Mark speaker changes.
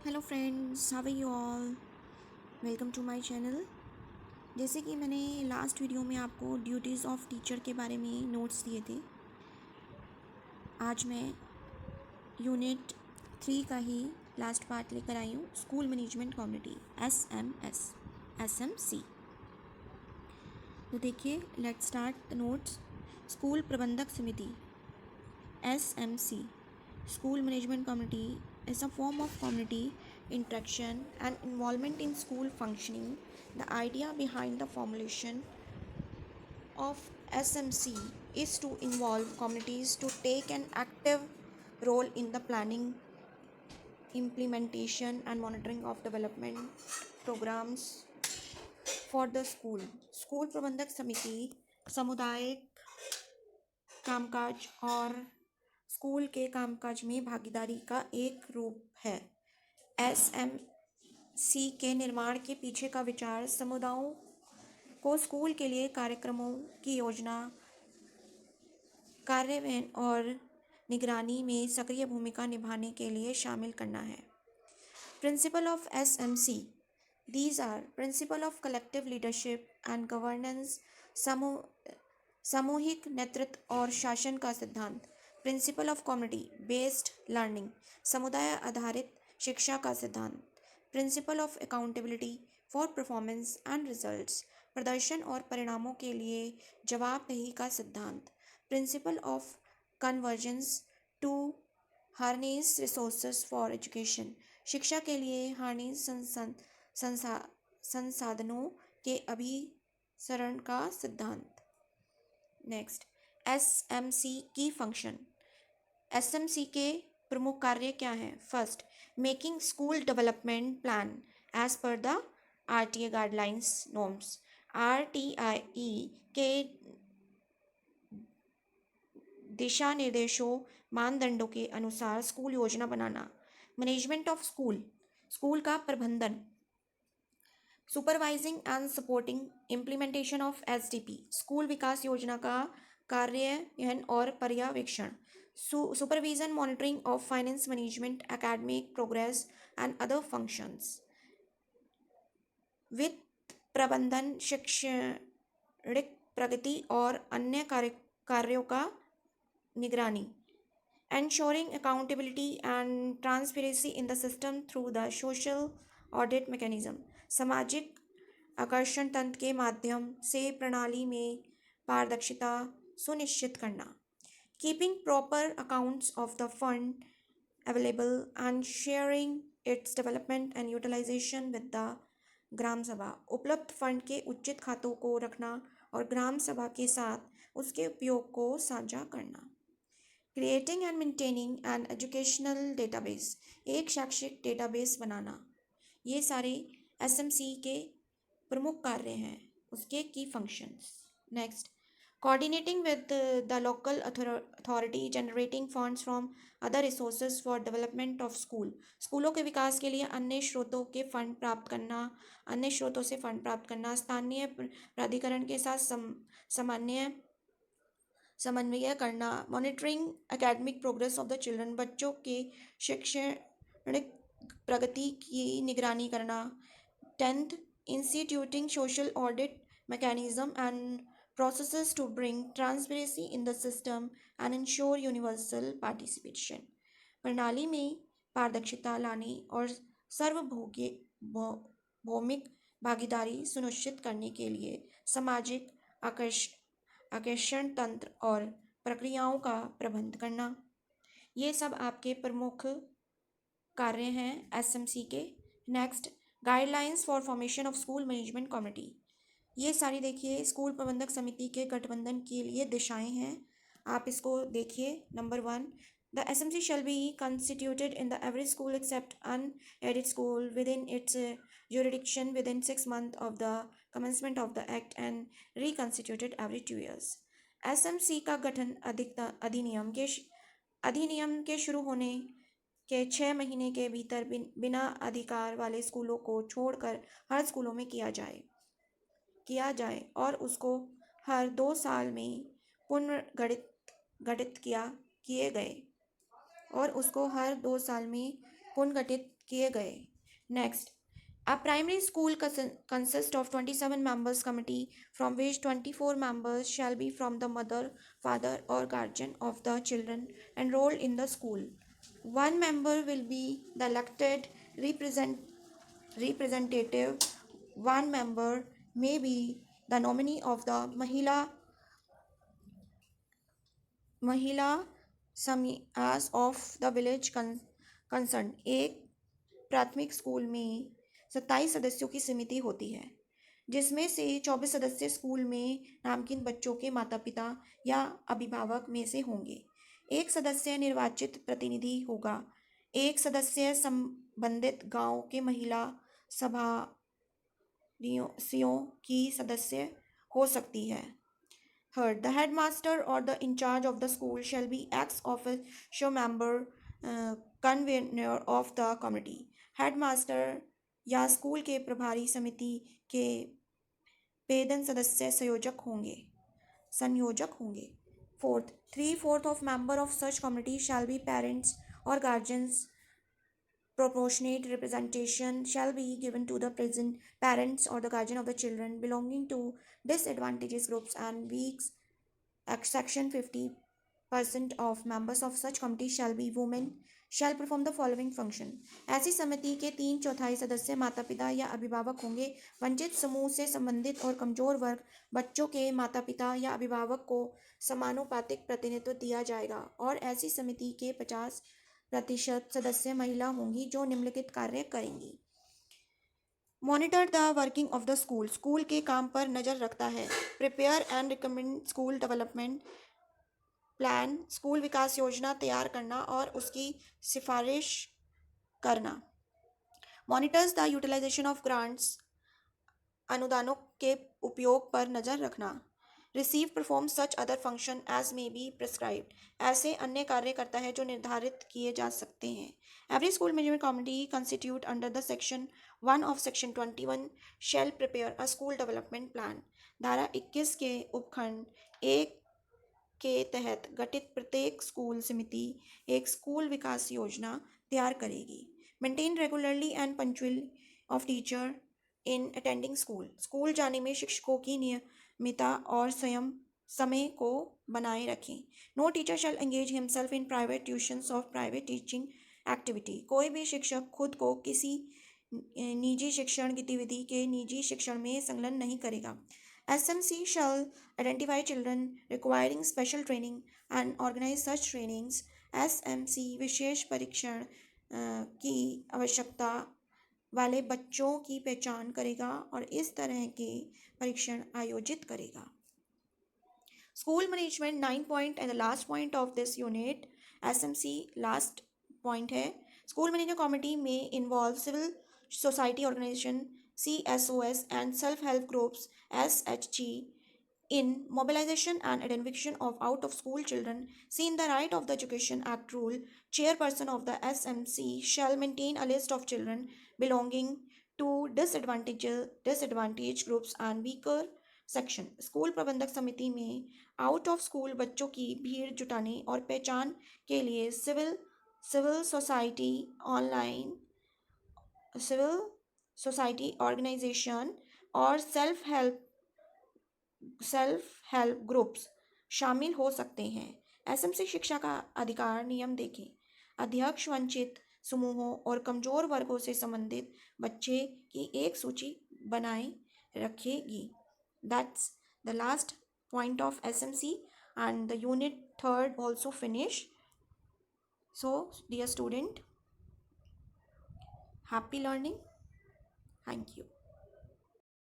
Speaker 1: Hello friends, how are you all. Welcome to my channel. जैसे कि मैंने last video में आपको ड्यूटीज़ ऑफ टीचर के बारे में नोट्स दिए थे, आज मैं यूनिट 3 का ही लास्ट पार्ट लेकर आई हूँ। School management community, SMC। तो देखिए, let's start the notes. School प्रबंधक समिति, SMC, School Management Committee is a form of community interaction and involvement in school functioning. The idea behind the formulation of SMC is to involve communities to take an active role in the planning, implementation, and monitoring of development programs for the school. School प्रबंधक समिति सामुदायिक कामकाज और school के कामकाज में भागीदारी का एक रूप है। SMC के निर्माण के पीछे का विचार समुदायों को स्कूल के लिए कार्यक्रमों की योजना, कार्यान्वयन और निगरानी में सक्रिय भूमिका निभाने के लिए शामिल करना है। Principle of SMC, these are principle of collective leadership and governance, सामूहिक नेतृत्व और शासन का सिद्धांत। Principle of community based learning, समुदाय आधारित शिक्षा का सिद्धांत। Principle of accountability for performance and results, प्रदर्शन और परिणामों के लिए जवाबदेही का सिद्धांत। Principle of convergence to harness resources for education, शिक्षा के लिए हार्नेस संसाधनों के अभिसरण का सिद्धांत। नेक्स्ट, SMC की फंक्शन। SMC के प्रमुख कार्य क्या हैं? First, making school development plan as per the RTA guidelines norms. RTIE के दिशा निर्देशों मानदंडों के अनुसार स्कूल योजना बनाना। मैनेजमेंट ऑफ स्कूल, स्कूल का प्रबंधन। Supervising and supporting implementation of SDP, school विकास योजना का कार्यान्वयन और पर्यवेक्षण। Supervision, monitoring of finance management, academic progress and other functions. वित्त प्रबंधन, शैक्षणिक प्रगति और अन्य कार्यों का निगरानी। Ensuring accountability and transparency in the system through the social audit mechanism, सामाजिक आकर्षण तंत्र के माध्यम से प्रणाली में पारदर्शिता सुनिश्चित करना। Keeping proper accounts of the fund available and sharing its development and utilization with the ग्राम सभा, उपलब्ध फंड के उचित खातों को रखना और ग्राम सभा के साथ उसके उपयोग को साझा करना। Creating and maintaining an educational database, एक शैक्षिक डेटाबेस बनाना। ये सारे SMC के प्रमुख कार्य हैं, उसके की functions. Next, coordinating with the local authority, generating funds from other resources for development of school, स्कूलों के विकास के लिए अन्य स्रोतों के फंड प्राप्त करना, अन्य स्रोतों से फंड प्राप्त करना। स्थानीय प्राधिकरण के साथ समन्वय करना। Monitoring academic progress of the children, बच्चों के शैक्षणिक प्रगति की निगरानी करना। 10th, instituting social audit mechanism and processes to bring transparency in the system and ensure universal participation, प्रणाली में पारदर्शिता लाने और सार्वभौमिक भागीदारी सुनिश्चित करने के लिए सामाजिक आकर्षण तंत्र और प्रक्रियाओं का प्रबंध करना। ये सब आपके प्रमुख कार्य हैं SMC के। Next, guidelines for formation of school management committee, ये सारी देखिए स्कूल प्रबंधक समिति के गठबंधन के लिए दिशाएं हैं, आप इसको देखिए। Number 1, the SMC shall be constituted in the every school except unaided school within its jurisdiction within 6 months of the commencement of the act and reconstituted every 2 years. SMC का गठन अधिनियम के शुरू होने के 6 महीने के भीतर बिना अधिकार वाले स्कूलों को छोड़कर हर स्कूलों में किया जाए और उसको हर 2 साल में पुनर्गठित किए गए और उसको हर 2 साल में पुनर्गठित किए गए। Next, a primary school consists of 27 members committee, from which 24 members shall be from the mother, father or guardian of the children enrolled in the school. One member will be the elected representative. One member may be the nominee of the Mahila Samiyas of the village concerned. एक प्राथमिक school में 27 सदस्यों की समिति होती है, जिसमें से 24 सदस्य स्कूल में नामांकित बच्चों के माता पिता या अभिभावक में से होंगे। एक सदस्य निर्वाचित प्रतिनिधि होगा। एक सदस्य संबंधित गांव के महिला सभाओं की सदस्य हो सकती है। Third, the headmaster or the in charge of the school shall be ex officio member, convener of the committee. Headmaster या स्कूल के प्रभारी समिति के पेदन सदस्य संयोजक होंगे। Fourth, 3/4 of member of such committee shall be parents or guardians. Proportionate representation shall be given to the present parents or the guardian of the children belonging to disadvantaged groups and weeks. Section 50% of members of such committee shall be women. Shall perform the following function. ऐसी समिति के 3/4 सदस्य माता पिता या अभिभावक होंगे। वंचित समूह से संबंधित और कमजोर वर्ग बच्चों के माता पिता या अभिभावक को समानुपातिक प्रतिनिधित्व दिया जाएगा और ऐसी समिति के 50% सदस्य महिला होंगी जो निम्नलिखित कार्य करेंगी। Monitor the working of the school, school के काम पर नज़र रखता है। Prepare and recommend school development plan, school विकास योजना तैयार करना और उसकी सिफारिश करना। Monitors the utilization of grants, अनुदानों के उपयोग पर नज़र रखना। Receive perform such other function as may be prescribed, ऐसे अन्य कार्य करता है जो निर्धारित किए जा सकते हैं। Every school management committee constitute under the section 1 of section 21 shall prepare a school development plan. धारा 21 के उपखंड 1 के तहत गठित प्रत्येक स्कूल समिति एक स्कूल विकास योजना तैयार करेगी। Maintain regularly and punctual of teacher in attending school, school जाने में शिक्षकों की नियमितता और समय को बनाए रखें। No teacher shall engage himself in private tuitions of private teaching activity, कोई भी शिक्षक खुद को किसी निजी शिक्षण गतिविधि के निजी शिक्षण में संलग्न नहीं करेगा। SMC shall identify children requiring special training and organize such trainings. SMC विशेष परीक्षण की आवश्यकता वाले बच्चों की पहचान करेगा और इस तरह के परीक्षण आयोजित करेगा। School management 9 point and the last point of this unit, SMC last point है। School management committee may involve civil society organization CSOS and self-help groups SHG in mobilization and identification of out-of-school children. Seen the Right of the Education Act rule, chairperson of the SMC shall maintain a list of children belonging to disadvantaged groups and weaker section. School प्रबंधक समिति में out of school बच्चों की भीड़ जुटाने और पहचान के लिए सिविल सोसाइटी ऑर्गेनाइजेशन और सेल्फ हेल्प ग्रुप्स शामिल हो सकते हैं। एसएमसी शिक्षा का अधिकार नियम देखें। अध्यक्ष वंचित समूहों और कमजोर वर्गों से संबंधित बच्चे की एक सूची बनाए रखेगी। That's the last point of SMC and the unit 3rd also finish. So dear student, happy learning. Thank you.